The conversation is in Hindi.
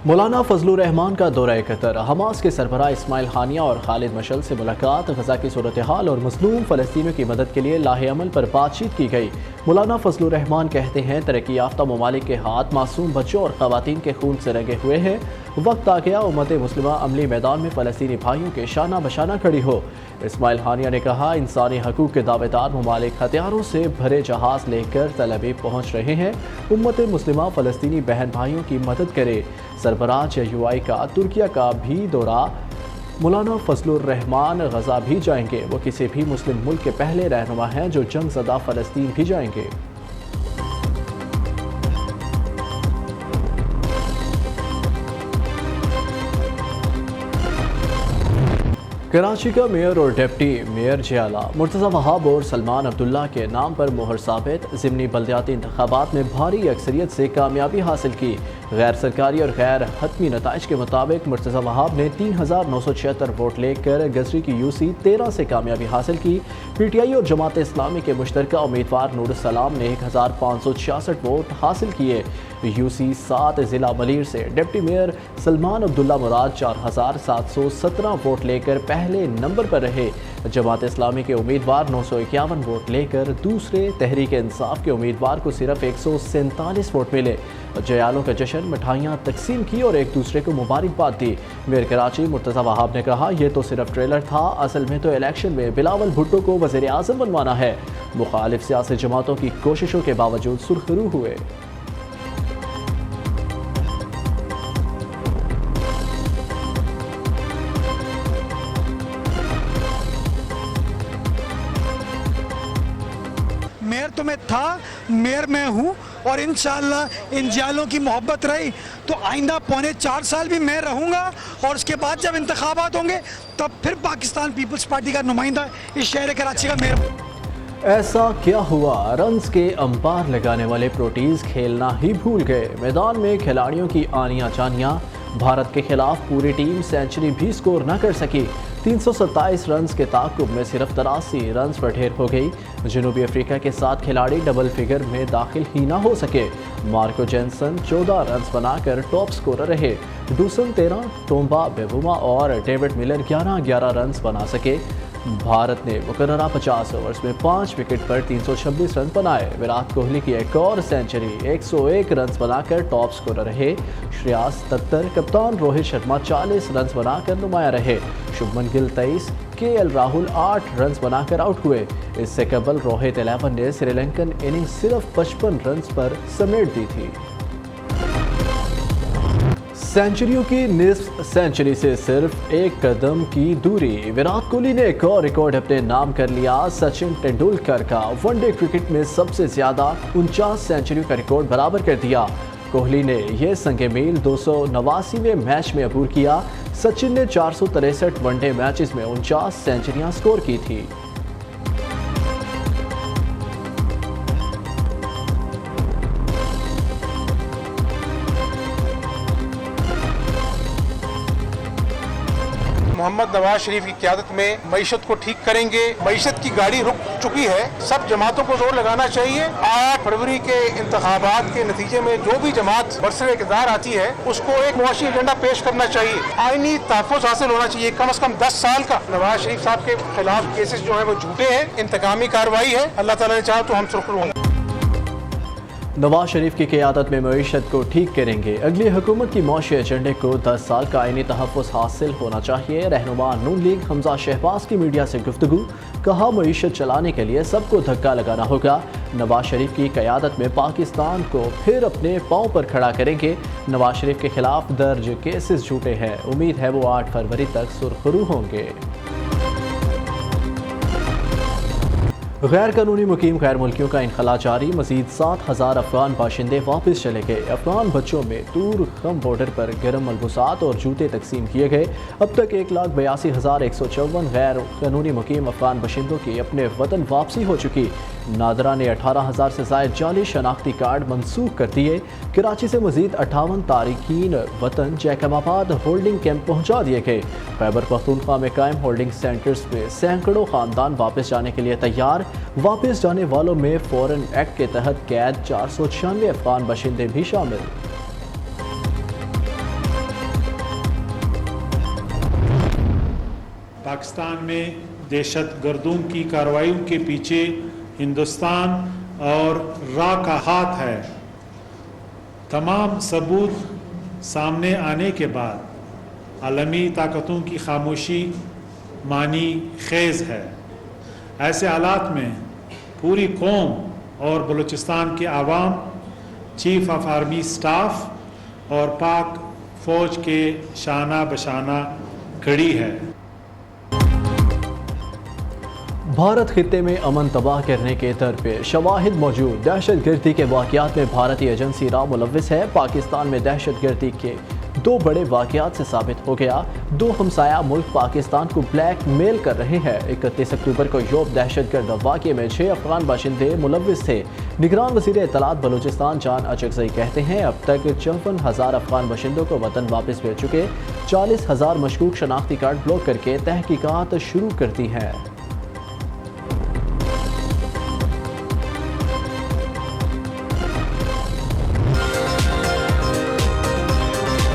मौलाना फजलुर रहमान का दौरा कतर, हमास के सरबराह इस्माइल हानिया और खालिद मशल से मुलाकात, गजा की सूरत हाल और मजलूम फ़लस्तीनियों की मदद के लिए लाहे अमल पर बातचीत की गई। मौलाना फजलुर रहमान कहते हैं, तरक्की याफ्ता ममालिक के हाथ मासूम बच्चों और ख़वातीन के खून से रंगे हुए हैं। वक्त आ गया उम्मत मुस्लिमा अमली मैदान में फ़लस्तीनी भाइयों के शाना बशाना खड़ी हो। इस्माइल हानिया ने कहा, इंसानी हकूक़ के दावेदार ममालिक हथियारों से भरे जहाज़ लेकर तल अवीव पहुँच रहे हैं। उम्मत मुस्लिमा फ़लस्तीनी बहन भाइयों की मदद करे। सरबराह JUI का तुर्किया का भी दौरा, मौलाना फजलुर रहमान गजा भी जाएंगे। वो किसी भी मुस्लिम मुल्क के पहले रहनुमा हैं जो जंग ज़दा फ़लस्तीन भी जाएंगे। कराची का मेयर और डिप्टी मेयर जियाला मुर्तज़ा वहाब और सलमान अब्दुल्ला के नाम पर मोहर साबित, ज़िमनी बल्दियाती इंतखाबात में भारी अक्सरियत से कामयाबी हासिल की। गैर सरकारी और गैर हतमी नताइज के मुताबिक मुर्तज़ा वहाब ने 3976 वोट लेकर गजरी की UC 13 से कामयाबी हासिल की। PTI और जमात इस्लामी के मुश्तरका उम्मीदवार नूरुस्सलाम ने 1566 वोट हासिल किए। UC 7 ज़िला मलीर से डिप्टी मेयर सलमान अब्दुल्ला मुराद 4717 वोट लेकर पहले नंबर पर रहे। जमात इस्लामी के उम्मीदवार 951 वोट लेकर दूसरे। तहरीक इंसाफ के उम्मीदवार को सिर्फ 147 वोट मिले। जयालों का जश्न, मिठाइयाँ तकसीम की और एक दूसरे को मुबारकबाद दी। मेयर कराची मुर्तज़ा वहाब ने कहा, यह तो सिर्फ ट्रेलर था, असल में तो इलेक्शन में बिलावल भुट्टो को वज़ीर आज़म बनवाना है। मुखालिफ सियासी जमातों की कोशिशों के बावजूद सुरखरू हुए। मेयर तो मैं था, मेयर मैं हूँ और इंशाअल्लाह इन जालों की मोहब्बत रही तो आइंदा 4.25 साल भी मैं रहूँगा और उसके बाद जब इंतखाबात होंगे तब फिर पाकिस्तान पीपल्स पार्टी का नुमाइंदा इस शहर कराची का मेयर। ऐसा क्या हुआ, रन्स के अंपायर लगाने वाले प्रोटीज खेलना ही भूल गए। मैदान में खिलाड़ियों की आनियां जानियां, भारत के खिलाफ पूरी टीम सेंचुरी भी स्कोर न कर सकी। 327 रन्स के ताकुब में सिर्फ 83 रन्स पर ढेर हो गई। जनूबी अफ्रीका के 7 खिलाड़ी डबल फिगर में दाखिल ही ना हो सके। मार्को जेनसन 14 रन्स बनाकर टॉप स्कोरर रहे। डूसन 13, टोम्बा बेबुमा और डेविड मिलर 11-11 रन्स बना सके। भारत ने मुकर्ररा 50 ओवर्स में 5 विकेट पर 326 रन बनाए। विराट कोहली की एक और सेंचुरी, 101 रन्स बनाकर टॉप स्कोरर रहे। श्रेयस 73, कप्तान रोहित शर्मा 40 रन्स बनाकर नुमाया रहे। शुभमन गिल 23, KL राहुल 8 रन्स बनाकर आउट हुए। इससे कबल रोहित 11 ने श्रीलंकन इनिंग सिर्फ 55 रन्स पर समेट दी थी। सेंचुरियों की निस्फ सेंचुरी से सिर्फ एक कदम की दूरी, विराट कोहली ने एक और रिकॉर्ड अपने नाम कर लिया। सचिन तेंदुलकर का वनडे क्रिकेट में सबसे ज्यादा 49 सेंचुरियों का रिकॉर्ड बराबर कर दिया। कोहली ने यह संगे मील 289वें मैच में अबूर किया। सचिन ने 463 वनडे मैचेस में 49 सेंचुरियां स्कोर की थी। मोहम्मद नवाज शरीफ की क़यादत में मईशत को ठीक करेंगे। मईशत की गाड़ी रुक चुकी है, सब जमातों को जोर लगाना चाहिए। 8 फरवरी के इंतखाबात के नतीजे में जो भी जमात बरसर इक़्तिदार आती है उसको एक मुआशी एजेंडा पेश करना चाहिए। आईनी तहफ़्फ़ुज़ हासिल होना चाहिए। कम से कम 10 साल का नवाज शरीफ साहब के खिलाफ केसेस जो है वो झूठे हैं, इंतकामी कार्रवाई है। अल्लाह ताला ने चाहा तो हम सुरखरू होंगे। नवाज शरीफ की क़यादत में मईशत को ठीक करेंगे। अगली हुकूमत की मौशी एजेंडे को 10 साल का आईनी तहफ़्फ़ुज़ हासिल होना चाहिए। रहनुमा नून लीग हमजा शहबाज की मीडिया से गुफ्तगू, कहा मईशत चलाने के लिए सबको धक्का लगाना होगा। नवाज शरीफ की क़यादत में पाकिस्तान को फिर अपने पाँव पर खड़ा करेंगे। नवाज शरीफ के खिलाफ दर्ज केसेस झूठे हैं। उम्मीद है वो 8 फरवरी तक सुरखरू होंगे। गैर कानूनी मुकीम गैर मुल्कियों का इनखला जारी, मजीद 7000 अफगान बाशिंदे वापस चले गए। अफगान बच्चों में दूर खम बॉर्डर पर गर्म मलबूसात और जूते तकसीम किए गए। अब तक 1,82,154 गैर कानूनी मुकीम अफगान बाशिंदों की अपने वतन वापसी हो चुकी। नादरा ने 18,000 से ज़ायद जाली शनाख्ती कार्ड मनसूख कर दिए। कराची से मजीद 58 तारिकीन वतन जैकबाबाद होल्डिंग कैंप पहुँचा दिए गए। खैबर पख्तूनख्वा में कायम होल्डिंग सेंटर्स में सैकड़ों ख़ानदान वापस जाने के लिए तैयार। वापस जाने वालों में फॉरेन एक्ट के तहत कैद 496 अफगान बाशिंदे भी शामिल। पाकिस्तान में दहशतगर्दों की कार्रवाइयों के पीछे हिंदुस्तान और रा का हाथ है। तमाम सबूत सामने आने के बाद आलमी ताकतों की खामोशी मानी खेज है। ऐसे हालात में पूरी कौम और बलूचिस्तान के आवाम, चीफ ऑफ आर्मी स्टाफ और पाक फौज के शाना बशाना खड़ी है। भारत खित्ते में अमन तबाह करने के दर पे शवाहिद मौजूद। दहशत गर्दी के वाक़यात में भारतीय एजेंसी रा मुलव्विस है। पाकिस्तान में दहशत गर्दी के 2 बड़े वाक़यात से साबित हो गया। 2 हमसाया मुल्क पाकिस्तान को ब्लैक मेल कर रहे हैं। 31 अक्टूबर को योब दहशतगर्द वाक़े में 6 अफगान बाशिंदे मुलव्विस थे। निगरान वज़ीर इत्तलात बलूचिस्तान जान अचकज़ई कहते हैं अब तक 54,000 अफगान बाशिंदों को वतन वापस भेज चुके। 40,000 मशकूक शनाख्ती कार्ड ब्लॉक करके तहकीकात शुरू कर दी हैं।